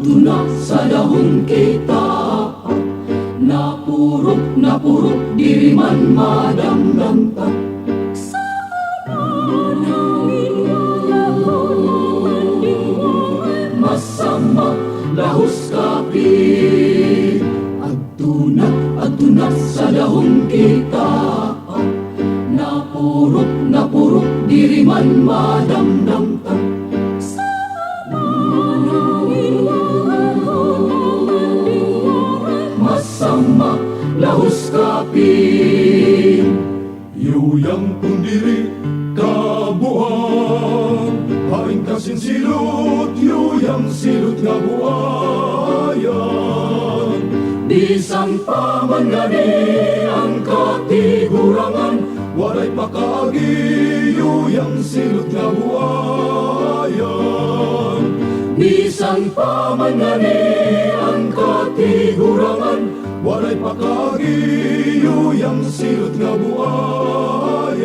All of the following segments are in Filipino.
aduna sa dahon kita. Napurok diri man madamdam ta. Masama lahus kapi, aduna sa dahon kita. Napurok diri man madamdam ta. Masama lahus kapi, Yuyang pundiri kabuhan, haing kasin silot, yuyang silot nga buhayan. bisan pa man gani ang katigurangan, Waray pakaagi, yuyang silot nga buhayan. bisan pa man gani ang katigurangan. Waray pakaagi, yuyang silot nga buhayan.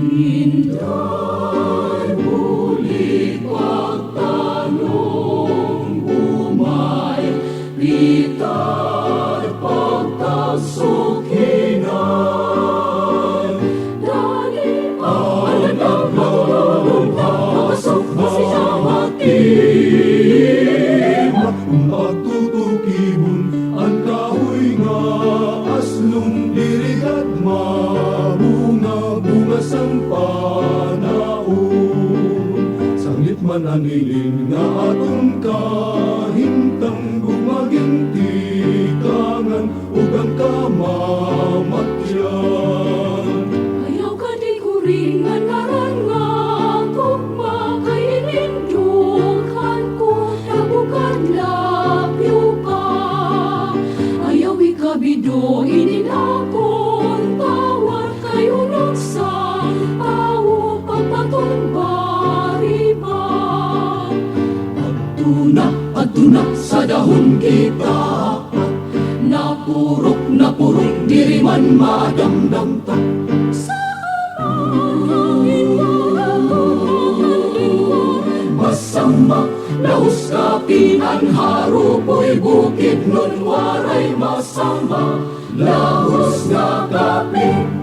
Inday muli pagtanong umay, pitad pagtasukinay. Dali ang napasok na siya matim. Pagtutukibon ang kahoy nga aslong dirigat mabunga sang panahon. Sanglit man ang iling nga atong kahintang gumaginti kangan ug ang kamamatyan. Ayaw ka di kuringan ngaran nga kugma kay inindukan ko nabukad lapyo ka. Ayaw ikabido ininakon tawad kayo sa tao pagpatumbari ba. Aduna sa dahon kita. Napurok diri man madamdam ta. Masama lahus kapi, ang harupoy bukid nun waray masama lahus nga kapi.